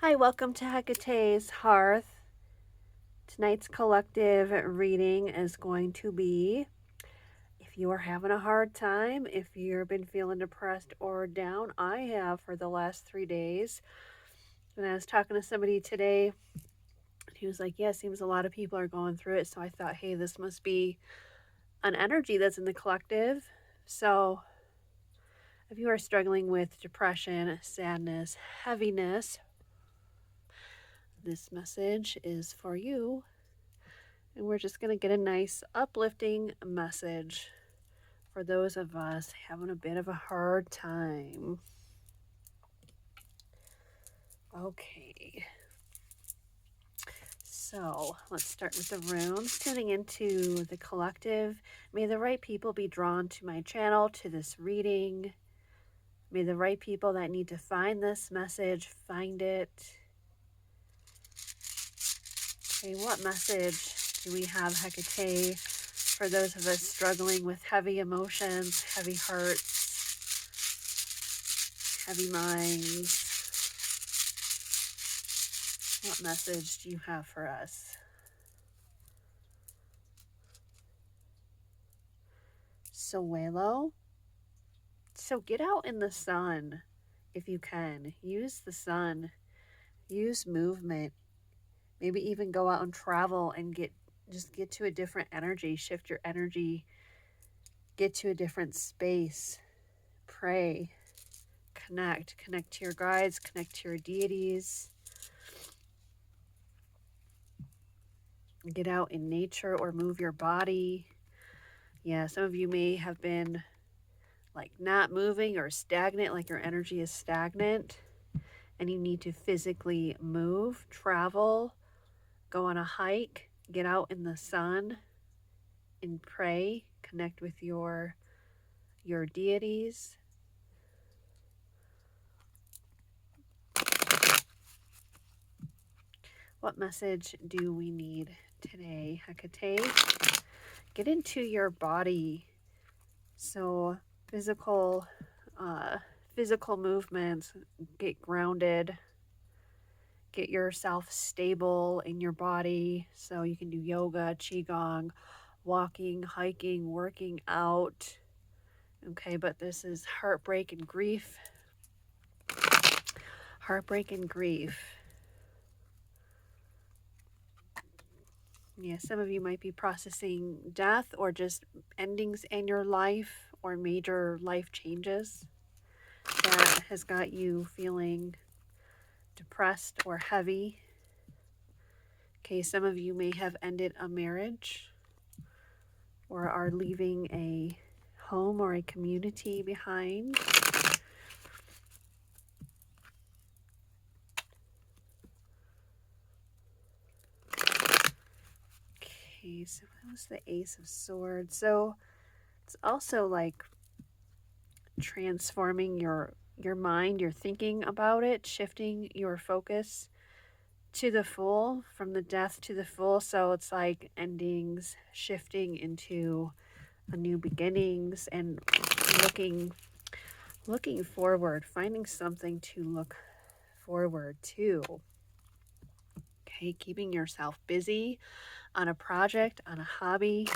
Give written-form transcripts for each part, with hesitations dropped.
Hi, welcome to Hecate's Hearth. Tonight's collective reading is going to be if you are having a hard time, if you've been feeling depressed or down. I have for the last 3 days. And I was talking to somebody today, he was like, yeah, it seems a lot of people are going through it. So I thought, hey, this must be an energy that's in the collective. So if you are struggling with depression, sadness, heaviness, this message is for you. And we're just going to get a nice uplifting message for those of us having a bit of a hard time. Okay. So let's start with the runes. Tuning into the collective. May the right people be drawn to my channel, to this reading. May the right people that need to find this message find it. Okay, what message do we have, Hecate, for those of us struggling with heavy emotions, heavy hearts, heavy minds? What message do you have for us? Suelo. So get out in the sun if you can. Use the sun. Use movement. Maybe even go out and travel and get to a different energy. Shift your energy. Get to a different space. Pray. Connect. Connect to your guides. Connect to your deities. Get out in nature or move your body. Yeah, some of you may have been like not moving or stagnant, like your energy is stagnant and you need to physically move, travel, go on a hike, get out in the sun and pray, connect with your deities. What message do we need today, Hecate? Get into your body. So physical movements, get grounded, get yourself stable in your body. So you can do yoga, qigong, walking, hiking, working out. Okay, but this is heartbreak and grief. Heartbreak and grief. Yeah, some of you might be processing death or just endings in your life or major life changes that has got you feeling depressed or heavy. Okay, some of you may have ended a marriage or are leaving a home or a community behind. Okay, so that was the Ace of Swords. So it's also like transforming your mind, your thinking about it, shifting your focus to the full, from the death to the full. So it's like endings shifting into a new beginnings and looking forward, finding something to look forward to. Okay, keeping yourself busy on a project, on a hobby,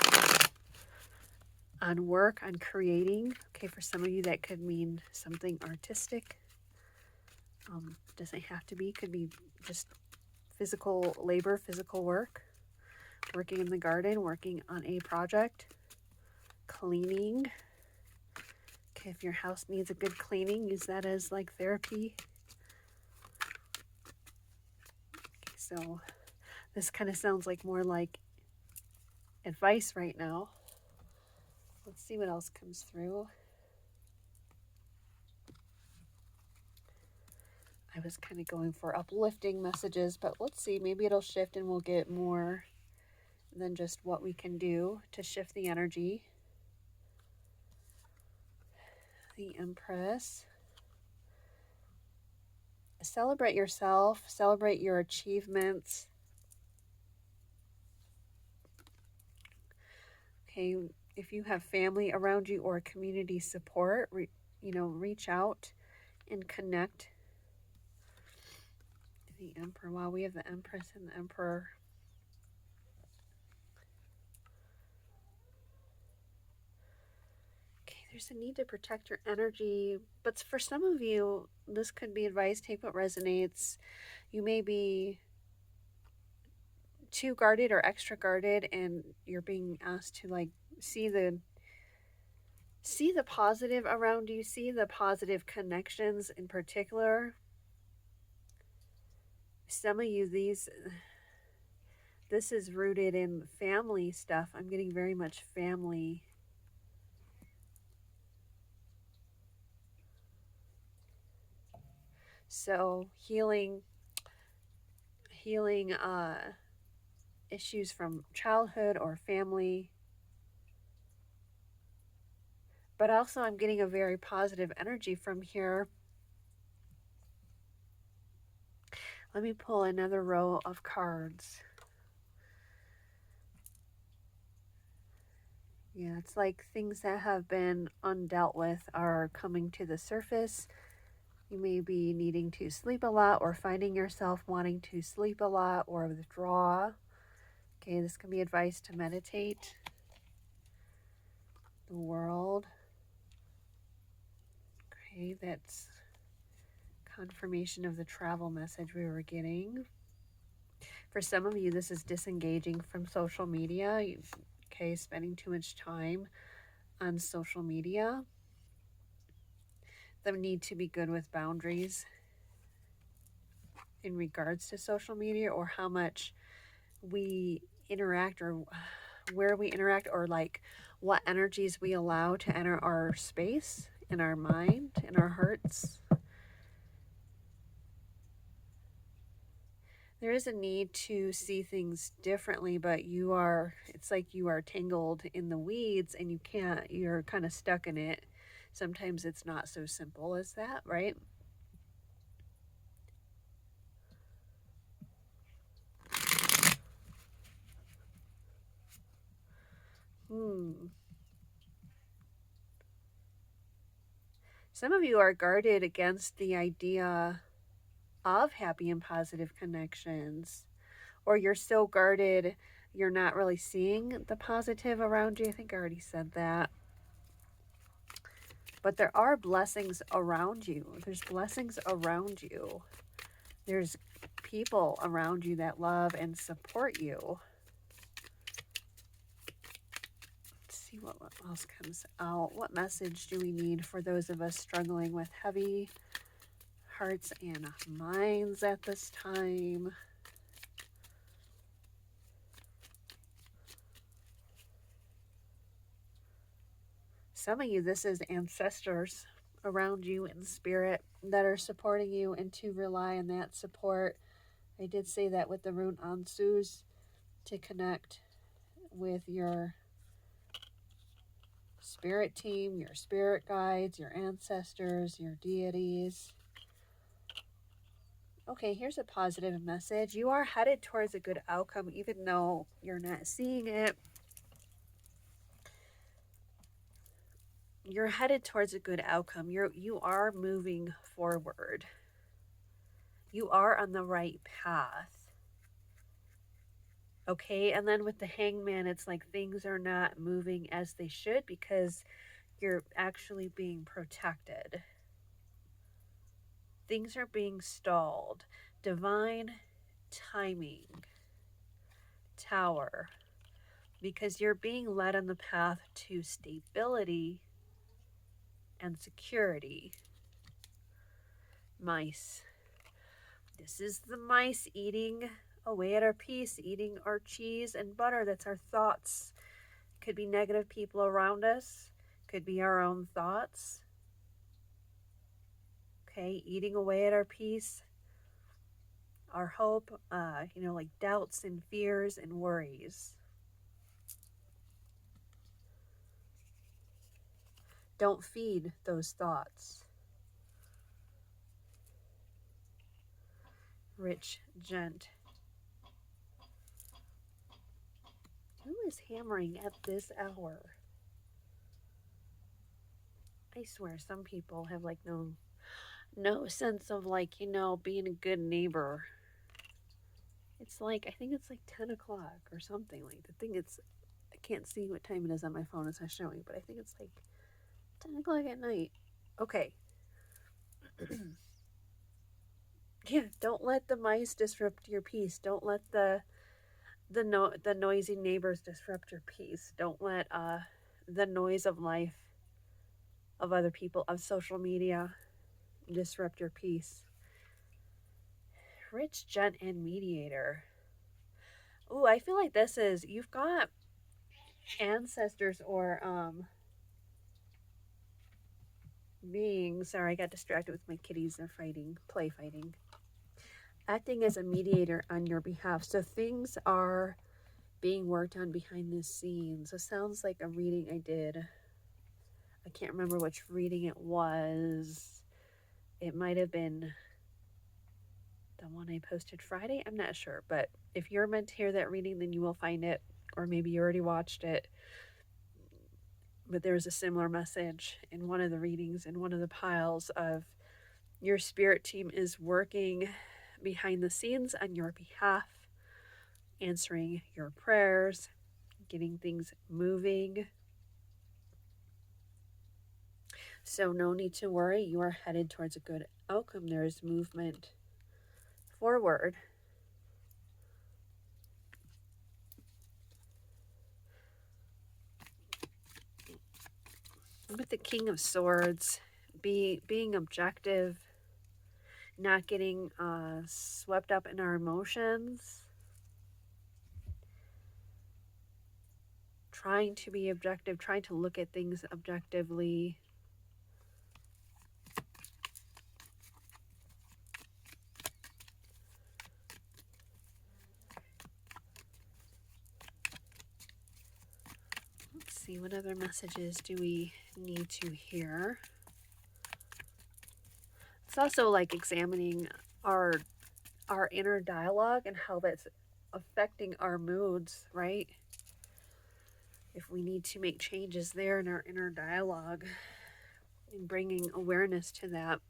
on work, on creating. Okay, for some of you that could mean something artistic. Doesn't have to be, could be just physical labor, physical work, working in the garden, working on a project, cleaning. Okay, if your house needs a good cleaning, use that as like therapy. Okay, so this kind of sounds like more like advice right now. Let's see what else comes through. I was kind of going for uplifting messages, but let's see, maybe it'll shift and we'll get more than just what we can do to shift the energy. The Empress. Celebrate yourself, celebrate your achievements. Okay, if you have family around you or community support, reach out and connect. The Emperor. Wow, we have the Empress and the Emperor. Okay, there's a need to protect your energy, but for some of you, this could be advice. Take what resonates. You may be too guarded or extra guarded, and you're being asked to like see the positive around you, see the positive connections in particular. Some of you, this is rooted in family stuff. I'm getting very much family. So healing issues from childhood or family. But also I'm getting a very positive energy from here. Let me pull another row of cards. Yeah, it's like things that have been undealt with are coming to the surface. You may be needing to sleep a lot or finding yourself wanting to sleep a lot or withdraw. Okay, this can be advice to meditate. The World. Okay, that's confirmation of the travel message we were getting. For some of you, this is disengaging from social media. Okay, spending too much time on social media. The need to be good with boundaries in regards to social media, or how much we interact, or where we interact, or like what energies we allow to enter our space, in our mind, in our hearts. There is a need to see things differently, but it's like you are tangled in the weeds and you're kind of stuck in it. Sometimes it's not so simple as that, right? Some of you are guarded against the idea of happy and positive connections, or you're so guarded you're not really seeing the positive around you. I think I already said that. But there are blessings around you. There's blessings around you. There's people around you that love and support you. Let's see what else comes out. What message do we need for those of us struggling with heavy hearts and minds at this time? Some of you, this is ancestors around you in spirit that are supporting you, and to rely on that support. I did say that with the rune Ansus, to connect with your spirit team, your spirit guides, your ancestors, your deities. Okay, here's a positive message. You are headed towards a good outcome, even though you're not seeing it. You're headed towards a good outcome. You are moving forward. You are on the right path. Okay, and then with the Hangman, it's like things are not moving as they should because you're actually being protected. Things are being stalled. Divine timing. Tower. Because you're being led on the path to stability and security. Mice. This is the mice eating away at our peace, eating our cheese and butter. That's our thoughts. Could be negative people around us. Could be our own thoughts. Okay, eating away at our peace, our hope, like doubts and fears and worries. Don't feed those thoughts. Rich gent. Who is hammering at this hour? I swear some people have like no sense of being a good neighbor. It's like, I think it's like 10 o'clock or something. Like, the thing it's, I can't see what time it is on my phone. It's not showing, but I think it's like 10 o'clock at night. Okay. Yeah, don't let the mice disrupt your peace. Don't let the noisy neighbors disrupt your peace. Don't let the noise of life, of other people, of social media disrupt your peace. Rich gent and mediator. Ooh, I feel like this is, you've got ancestors or beings. Sorry, I got distracted with my kitties. They're fighting, play fighting. Acting as a mediator on your behalf. So things are being worked on behind the scenes. It sounds like a reading I did. I can't remember which reading it was. It might have been the one I posted Friday. I'm not sure. But if you're meant to hear that reading, then you will find it. Or maybe you already watched it. But there was a similar message in one of the readings in one of the piles of your spirit team is working behind the scenes on your behalf, answering your prayers, getting things moving. So no need to worry. You are headed towards a good outcome. There is movement forward. With the King of Swords, being objective, not getting swept up in our emotions, trying to be objective, trying to look at things objectively. Let's see, what other messages do we need to hear? It's also like examining our inner dialogue and how that's affecting our moods, right? If we need to make changes there in our inner dialogue and bringing awareness to that.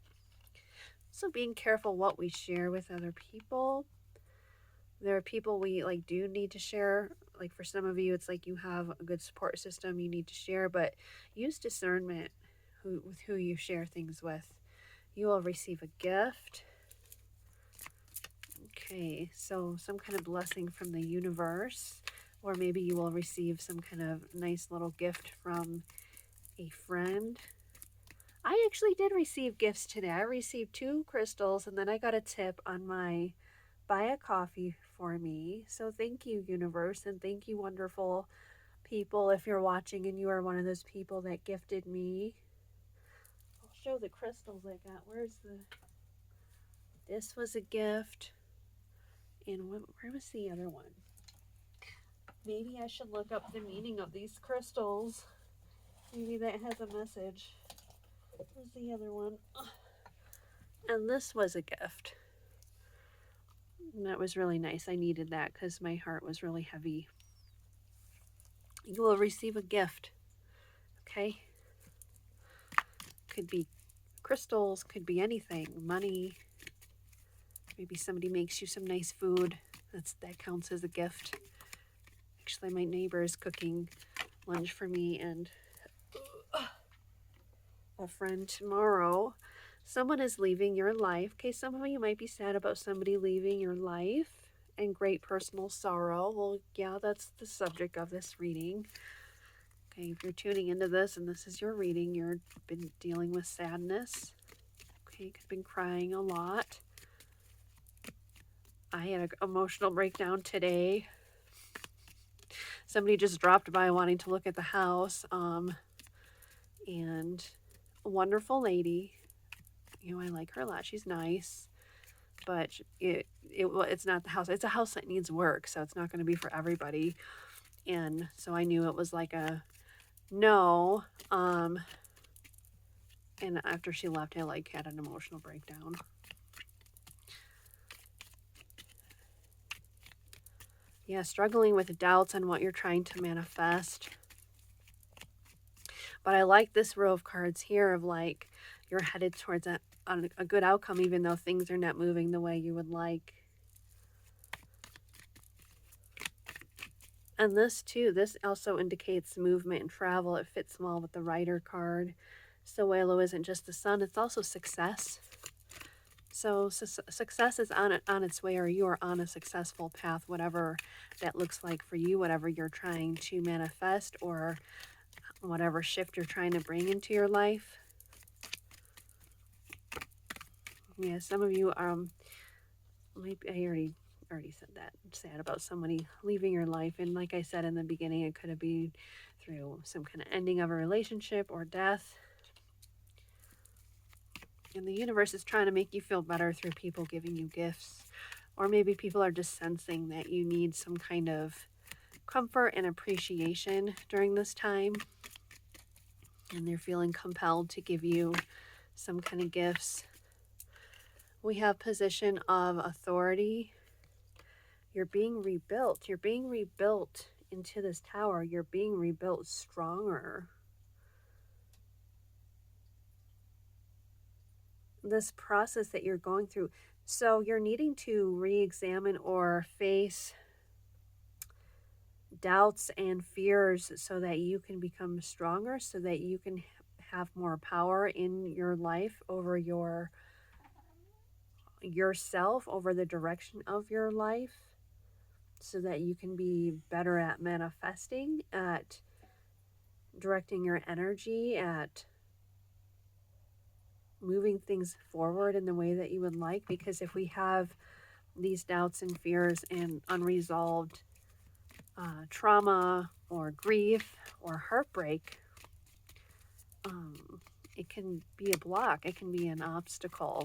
So being careful what we share with other people. There are people we like do need to share. Like for some of you, it's like you have a good support system you need to share, but use discernment with who you share things with. You will receive a gift. Okay, so some kind of blessing from the universe, or maybe you will receive some kind of nice little gift from a friend. I actually did receive gifts today. I received 2 crystals, and then I got a tip on my buy a coffee for me. So thank you, universe, and thank you, wonderful people. If you're watching and you are one of those people that gifted me, I'll show the crystals I got. Where's the... This was a gift. And where was the other one? Maybe I should look up the meaning of these crystals. Maybe that has a message. Where's the other one? And this was a gift. And that was really nice. I needed that because my heart was really heavy. You will receive a gift. Okay? Could be crystals, could be anything. Money. Maybe somebody makes you some nice food. That counts as a gift. Actually, my neighbor is cooking lunch for me and a friend tomorrow. Someone is leaving your life. Okay, some of you might be sad about somebody leaving your life and great personal sorrow. Well, yeah, that's the subject of this reading. Okay, if you're tuning into this and this is your reading, you've been dealing with sadness. Okay, you could have been crying a lot. I had an emotional breakdown today. Somebody just dropped by wanting to look at the house. And a wonderful lady. You know, I like her a lot. She's nice. But it's not the house. It's a house that needs work, so it's not going to be for everybody. And so I knew it was like a no. And after she left, I like had an emotional breakdown. Yeah, struggling with doubts on what you're trying to manifest. But I like this row of cards here of like you're headed towards a good outcome, even though things are not moving the way you would like. And this too, this also indicates movement and travel. It fits well with the Rider card. So Walo isn't just the sun, it's also success. So success is on its way, or you are on a successful path, whatever that looks like for you, whatever you're trying to manifest, or whatever shift you're trying to bring into your life. Yeah, some of you maybe I already said that. Sad about somebody leaving your life, and like I said in the beginning, it could have been through some kind of ending of a relationship or death. And the universe is trying to make you feel better through people giving you gifts, or maybe people are just sensing that you need some kind of comfort and appreciation during this time, and they're feeling compelled to give you some kind of gifts. We have position of authority. You're being rebuilt. You're being rebuilt into this tower. You're being rebuilt stronger. This process that you're going through. So you're needing to re-examine or face doubts and fears so that you can become stronger, so that you can have more power in your life over yourself, over the direction of your life, so that you can be better at manifesting, at directing your energy, at moving things forward in the way that you would like. Because if we have these doubts and fears and unresolved trauma or grief or heartbreak, it can be a block. It can be an obstacle.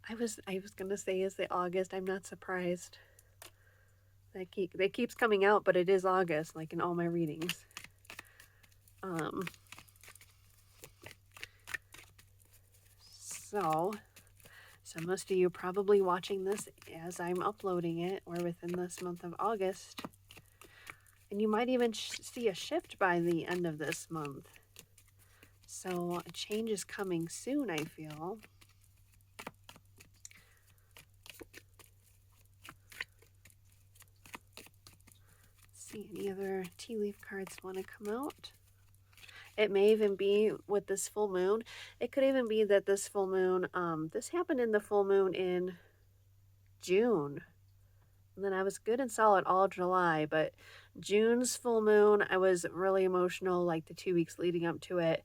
I was gonna say, is it August? I'm not surprised. That keeps coming out, but it is August, like in all my readings. So most of you are probably watching this as I'm uploading it, or within this month of August. And you might even see a shift by the end of this month. So a change is coming soon, I feel. Let's see, any other tea leaf cards want to come out? It may even be with this full moon. It could even be that this full moon, this happened in the full moon in June. And then I was good and solid all July, but June's full moon, I was really emotional like the 2 weeks leading up to it.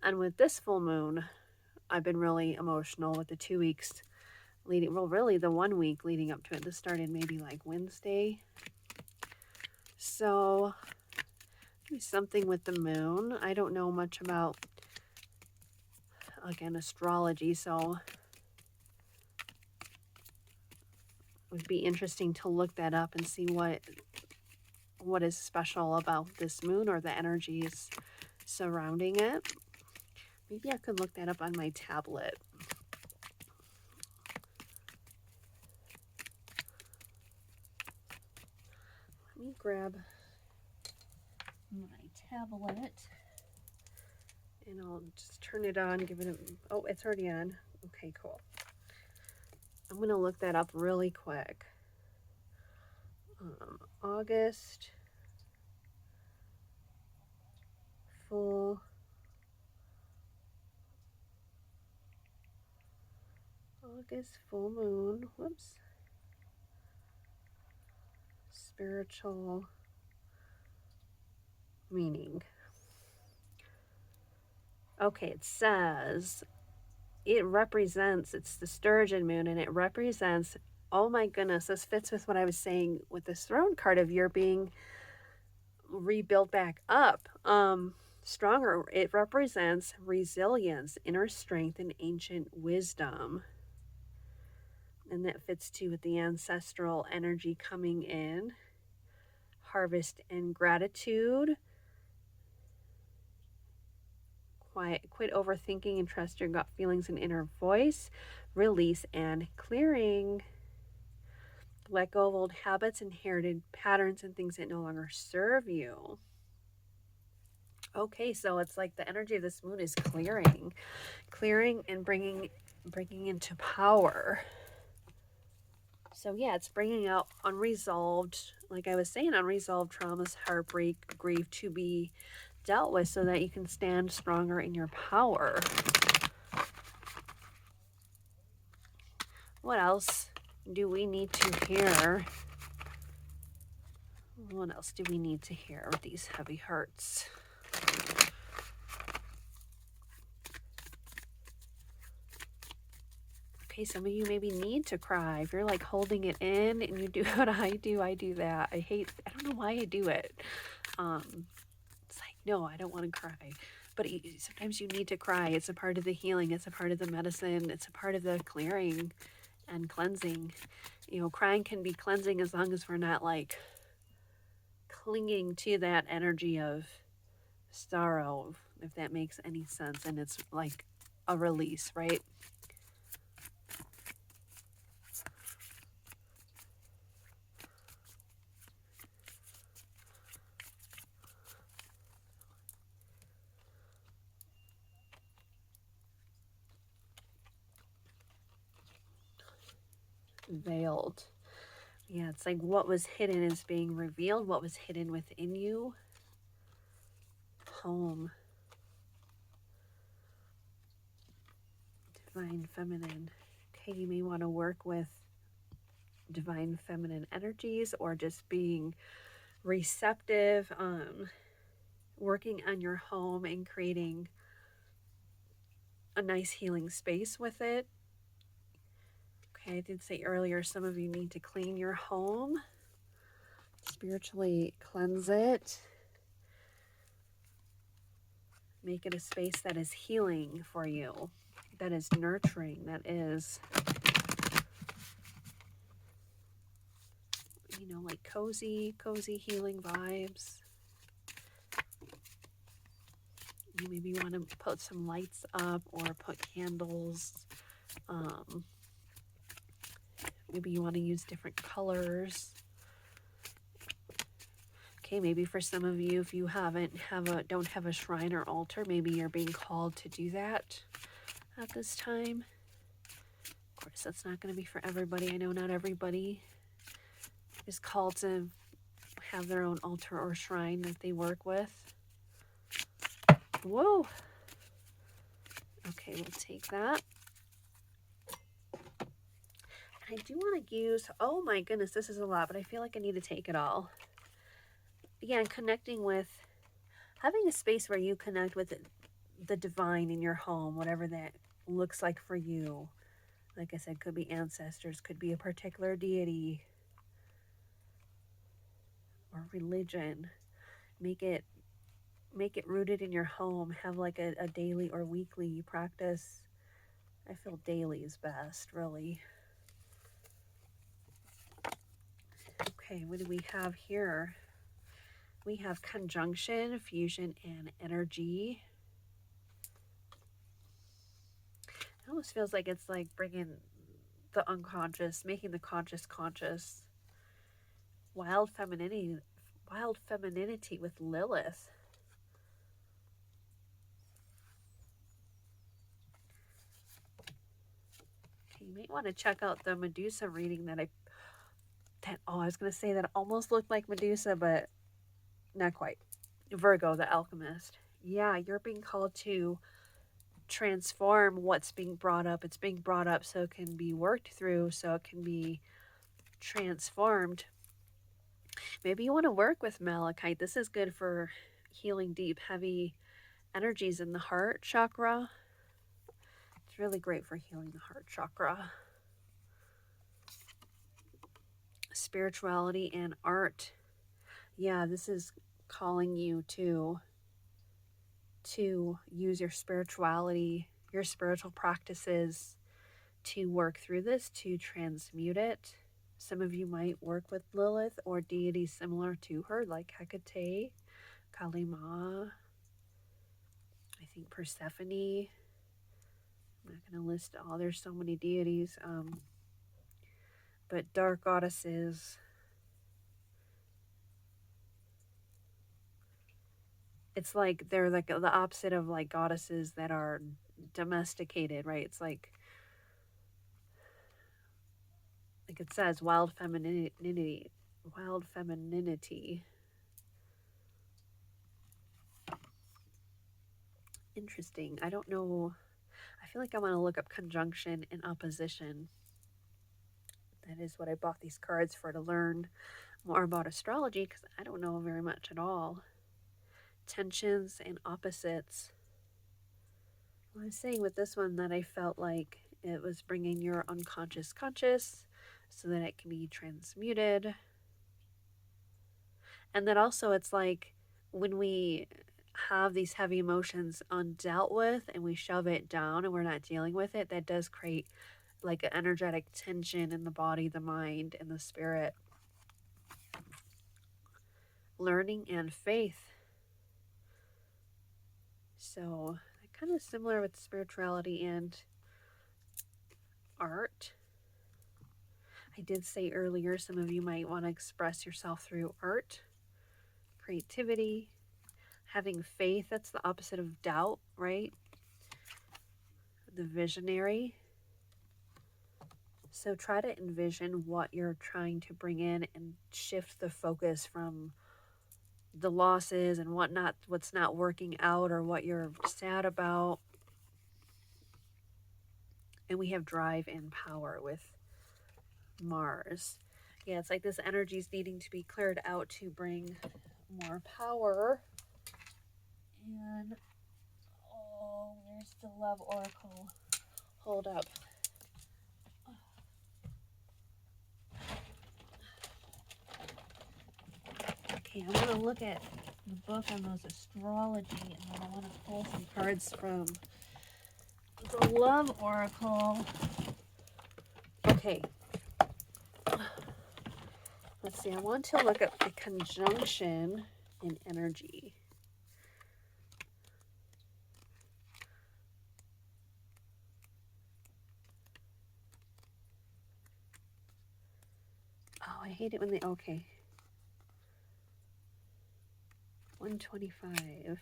And with this full moon, I've been really emotional with the 2 weeks leading, well, really the 1 week leading up to it. This started maybe like Wednesday. So maybe something with the moon. I don't know much about, again, astrology, so it would be interesting to look that up and see what is special about this moon or the energies surrounding it. Maybe I could look that up on my tablet. Let me grab my tablet and I'll just turn it on, give it a, oh, it's already on. Okay, cool. I'm going to look that up really quick. August full moon, whoops, spiritual meaning. Okay, it says it represents, it's the Sturgeon moon, and it represents, oh my goodness, this fits with what I was saying with this throne card of you're being rebuilt back up, stronger. It represents resilience, inner strength, and ancient wisdom. And that fits too with the ancestral energy coming in. Harvest and gratitude. Quit overthinking and trust your gut feelings and inner voice. Release and clearing. Let go of old habits, inherited patterns, and things that no longer serve you. Okay, so it's like the energy of this moon is clearing and bringing into power. So yeah, it's bringing out unresolved, like I was saying, unresolved traumas, heartbreak, grief to be dealt with so that you can stand stronger in your power. What else do we need to hear? What else do we need to hear with these heavy hearts? Okay, some of you maybe need to cry. If you're like holding it in and you do what I do that. I don't know why I do it. It's like, no, I don't want to cry. But sometimes you need to cry. It's a part of the healing. It's a part of the medicine. It's a part of the clearing and cleansing. You know, crying can be cleansing as long as we're not like clinging to that energy of sorrow, if that makes any sense. And it's like a release, right? Veiled. Yeah, it's like what was hidden is being revealed, what was hidden within you. Home. Divine feminine. Okay, you may want to work with divine feminine energies or just being receptive, working on your home and creating a nice healing space with it. Okay, I did say earlier, some of you need to clean your home, spiritually cleanse it, make it a space that is healing for you, that is nurturing, that is, you know, like cozy healing vibes. You maybe want to put some lights up or put candles. Maybe you want to use different colors. Okay, maybe for some of you, if you don't have a shrine or altar, maybe you're being called to do that at this time. Of course, that's not going to be for everybody. I know not everybody is called to have their own altar or shrine that they work with. Whoa. Okay, we'll take that. And I do want to use, oh my goodness, this is a lot, but I feel like I need to take it all. Again, connecting with, having a space where you connect with the divine in your home, whatever that looks like for you. Like I said, could be ancestors, could be a particular deity or religion. Make it rooted in your home. Have like a daily or weekly practice. I feel daily is best, really. Okay, what do we have here? We have conjunction, fusion, and energy. It almost feels like it's like bringing the unconscious, making the conscious conscious. Wild femininity with Lilith. Okay, you might want to check out the Medusa reading I was going to say that almost looked like Medusa, but not quite. Virgo, the alchemist. Yeah, you're being called to transform what's being brought up. It's being brought up so it can be worked through, so it can be transformed. Maybe you want to work with malachite. This is good for healing deep, heavy energies in the heart chakra. It's really great for healing the heart chakra. Spirituality and art. Yeah, this is calling you to use your spirituality, your spiritual practices to work through this, to transmute it. Some of you might work with Lilith or deities similar to her, like Hecate, Kali Ma, I think Persephone. I'm not going to list all, there's so many deities, but dark goddesses. It's like they're like the opposite of like goddesses that are domesticated, right? It's like like it says, wild femininity. Wild femininity. Interesting. I don't know. I feel like I want to look up conjunction and opposition. That is what I bought these cards for, to learn more about astrology, because I don't know very much at all. Tensions and opposites. Well, I was saying with this one that I felt like it was bringing your unconscious conscious so that it can be transmuted. And that also it's like when we have these heavy emotions undealt with and we shove it down and we're not dealing with it, that does create like an energetic tension in the body, the mind, and the spirit. Learning and faith. So kind of similar with spirituality and art. I did say earlier, some of you might want to express yourself through art, creativity, having faith. That's the opposite of doubt, right? The visionary. So try to envision what you're trying to bring in and shift the focus from the losses and what's not working out or what you're sad about. And we have drive and power with Mars. Yeah, it's like this energy is needing to be cleared out to bring more power. And oh, where's the love oracle? Hold up. Okay, I'm going to look at the book on those astrology, and then I want to pull some cards from the love oracle. Okay. Let's see, I want to look at the conjunction in energy. Oh, I hate it when they, okay. 125.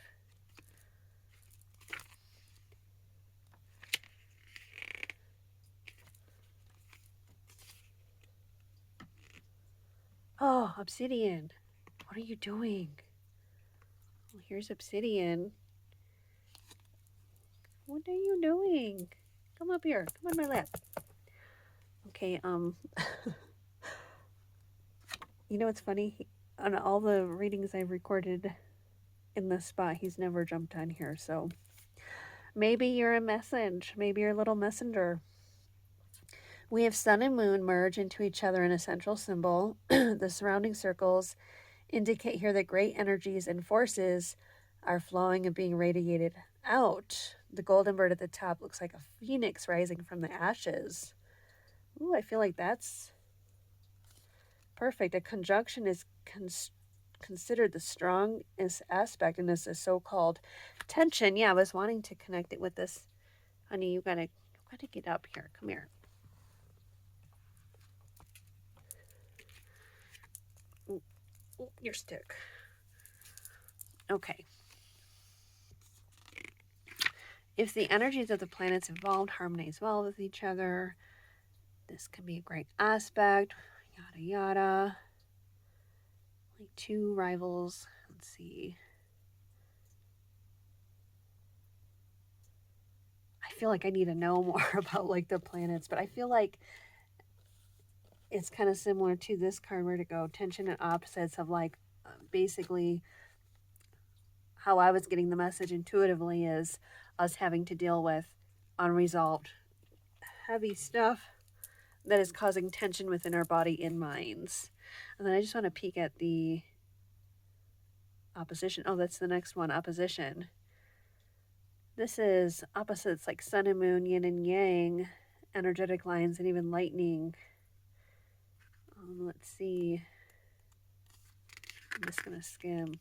Oh, obsidian. What are you doing? Well, here's obsidian. What are you doing? Come up here. Come on my lap. Okay, you know what's funny? On all the readings I've recorded in this spot, he's never jumped on here, so maybe you're a message. Maybe you're a little messenger. We have sun and moon merge into each other in a central symbol. The surrounding circles indicate here that great energies and forces are flowing and being radiated out. The golden bird at the top looks like a phoenix rising from the ashes. Ooh, I feel like that's perfect. A conjunction is considered the strongest aspect in this so-called tension. Yeah, I was wanting to connect it with this. Honey, you gotta get up here. Come here. Ooh, you're stuck. Okay. If the energies of the planets involved harmonize well with each other, this can be a great aspect. Yada yada. Like two rivals. Let's see. I feel like I need to know more about like the planets, but I feel like it's kind of similar to this card where to go tension and opposites of like basically how I was getting the message intuitively is us having to deal with unresolved heavy stuff that is causing tension within our body and minds. And then I just want to peek at the opposition. Oh, that's the next one, opposition. This is opposites like sun and moon, yin and yang, energetic lines, and even lightning. Let's see. I'm just going to skim.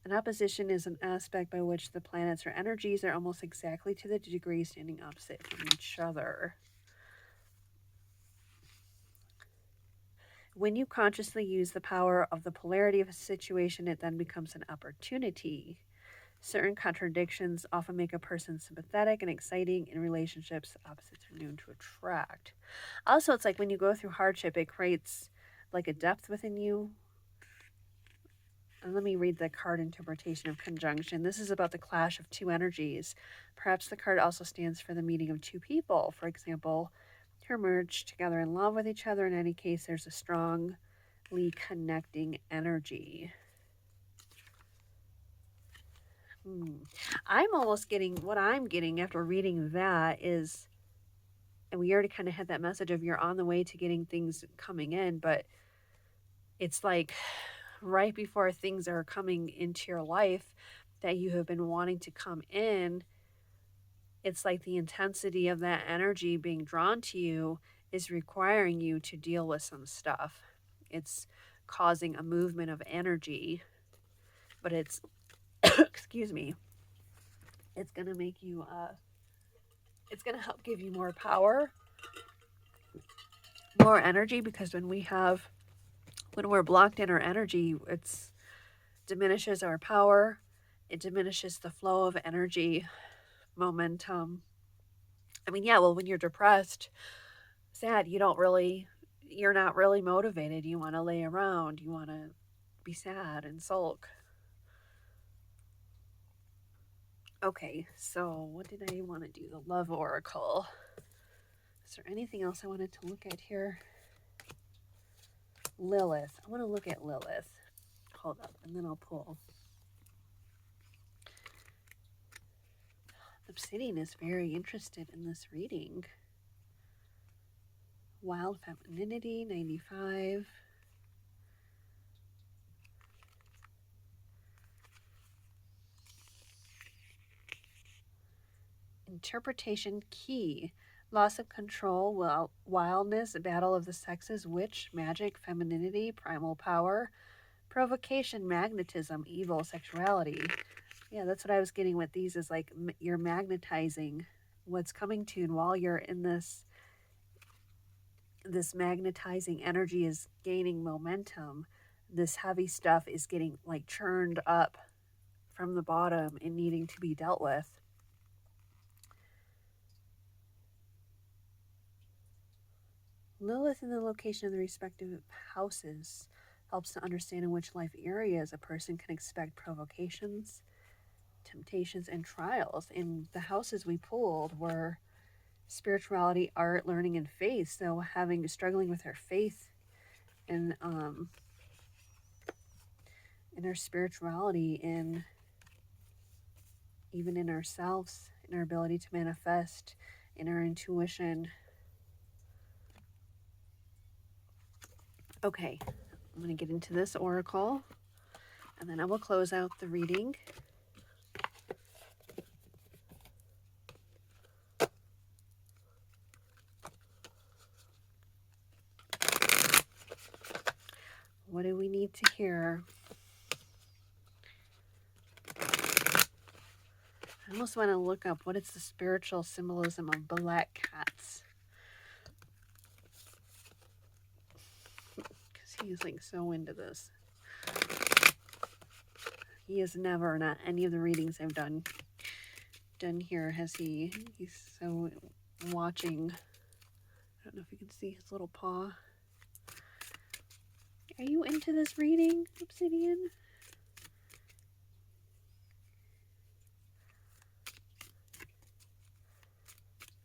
An opposition is an aspect by which the planets or energies are almost exactly to the degree standing opposite from each other. When you consciously use the power of the polarity of a situation, it then becomes an opportunity. Certain contradictions often make a person sympathetic and exciting in relationships. Opposites are known to attract. Also, it's like when you go through hardship, it creates like a depth within you. And let me read the card interpretation of conjunction. This is about the clash of two energies. Perhaps the card also stands for the meeting of two people. For example, who merge together in love with each other. In any case, there's a strongly connecting energy. I'm almost getting, what I'm getting after reading that is, and we already kind of had that message of you're on the way to getting things coming in, but it's like right before things are coming into your life that you have been wanting to come in, it's like the intensity of that energy being drawn to you is requiring you to deal with some stuff. It's causing a movement of energy, but it's, excuse me, it's going to make you, it's going to help give you more power, more energy, because when we're blocked in our energy, it's diminishes our power. It diminishes the flow of energy, momentum. I mean, yeah, well, when you're depressed, sad, you're not really motivated. You want to lay around, you want to be sad and sulk. Okay, so what did I want to do? The love oracle. Is there anything else I wanted to look at here? Lilith. I want to look at Lilith. Hold up, and then I'll pull. Obsidian is very interested in this reading. Wild Femininity, 95. Interpretation key. Loss of control, wildness, battle of the sexes, witch, magic, femininity, primal power, provocation, magnetism, evil, sexuality. Yeah, that's what I was getting with these, is like you're magnetizing what's coming to you, and while you're in this magnetizing energy is gaining momentum, this heavy stuff is getting like churned up from the bottom and needing to be dealt with. Lilith in the location of the respective houses helps to understand in which life areas a person can expect provocations, temptations, and trials. And the houses we pulled were spirituality, art, learning, and faith. So struggling with our faith and in our spirituality, and even in ourselves, in our ability to manifest, in our intuition. Okay, I'm going to get into this oracle, and then I will close out the reading. What do we need to hear? I almost want to look up what is the spiritual symbolism of black cats. Because he's like so into this. He has never, not any of the readings I've done here, has he's so watching. I don't know if you can see his little paw. Are you into this reading, Obsidian?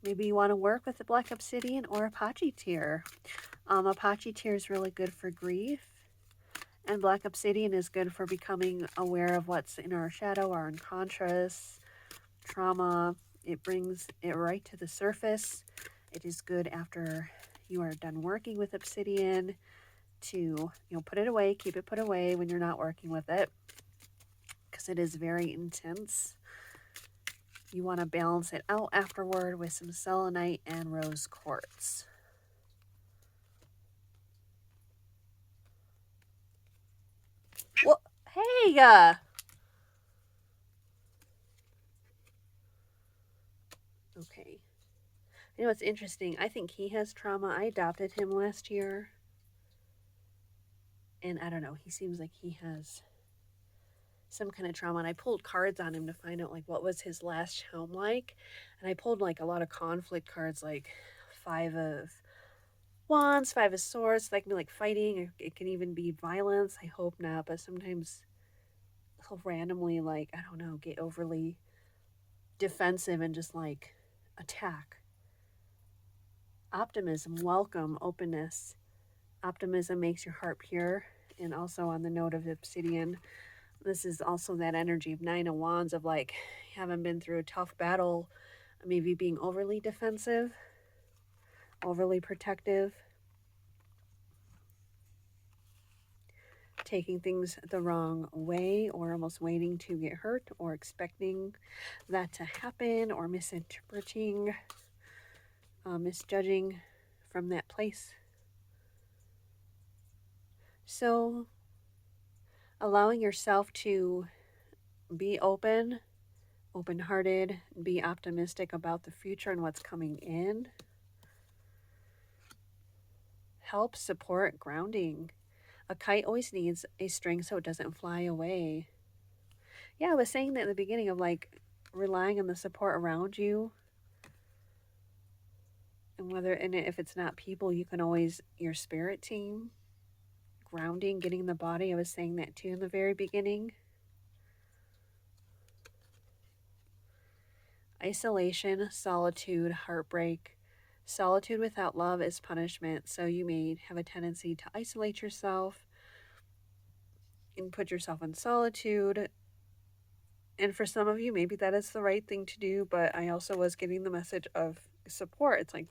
Maybe you want to work with the Black Obsidian or Apache Tear. Apache Tear is really good for grief, and Black Obsidian is good for becoming aware of what's in our shadow, our unconscious, trauma. It brings it right to the surface. It is good after you are done working with Obsidian to, put it away, keep it put away when you're not working with it, because it is very intense. You want to balance it out afterward with some selenite and rose quartz. Well, hey, okay. You know what's interesting? I think he has trauma. I adopted him last year. And I don't know, he seems like he has some kind of trauma. And I pulled cards on him to find out like what was his last home like. And I pulled like a lot of conflict cards, like 5 of Wands, 5 of Swords. That can be like fighting, or it can even be violence. I hope not, but sometimes he'll randomly, like, I don't know, get overly defensive and just like attack. Optimism, welcome, openness. Optimism makes your heart pure. And also on the note of obsidian, this is also that energy of 9 of Wands, of like, you haven't been through a tough battle, maybe being overly defensive, overly protective, taking things the wrong way, or almost waiting to get hurt, or expecting that to happen, or misinterpreting, misjudging from that place. So allowing yourself to be open-hearted, be optimistic about the future and what's coming in, helps support grounding. A kite always needs a string so it doesn't fly away. Yeah, I was saying that in the beginning, of like relying on the support around you. And if it's not people, you can always, your spirit team, grounding, getting the body. I was saying that too in the very beginning. Isolation, solitude, heartbreak. Solitude without love is punishment. So you may have a tendency to isolate yourself and put yourself in solitude. And for some of you, maybe that is the right thing to do. But I also was getting the message of support. It's like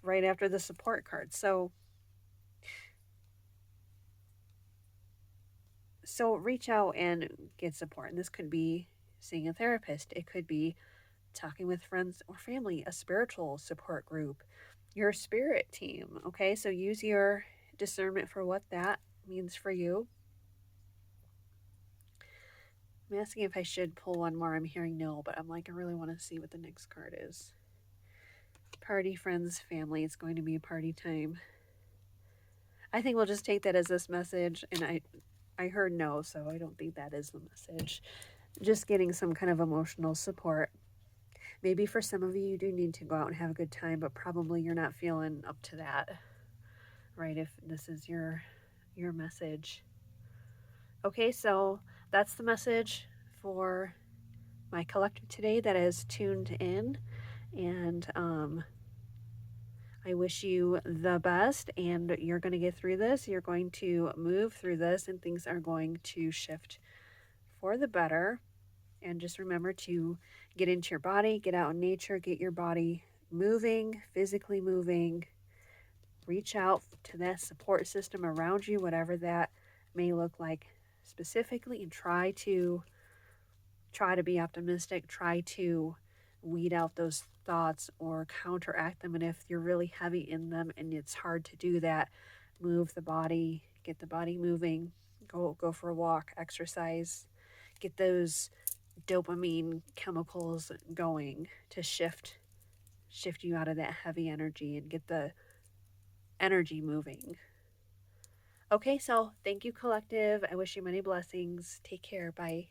right after the support card. So reach out and get support. And this could be seeing a therapist. It could be talking with friends or family, a spiritual support group, your spirit team. Okay, so use your discernment for what that means for you. I'm asking if I should pull one more. I'm hearing no, but I'm like, I really want to see what the next card is. Party, friends, family. It's going to be a party time. I think we'll just take that as this message. And I heard no, so I don't think that is the message. Just getting some kind of emotional support. Maybe for some of you, you do need to go out and have a good time, but probably you're not feeling up to that, right? If this is your message. Okay, so that's the message for my collective today that is tuned in. And I wish you the best, and you're going to get through this. You're going to move through this, and things are going to shift for the better. And just remember to get into your body, get out in nature, get your body moving, physically moving. Reach out to that support system around you, whatever that may look like specifically, and try to be optimistic. Try to weed out those thoughts or counteract them. And if you're really heavy in them and it's hard to do that, move the body, get the body moving. Go for a walk, exercise, get those dopamine chemicals going to shift you out of that heavy energy and get the energy moving. Okay, so thank you, collective. I wish you many blessings. Take care. Bye.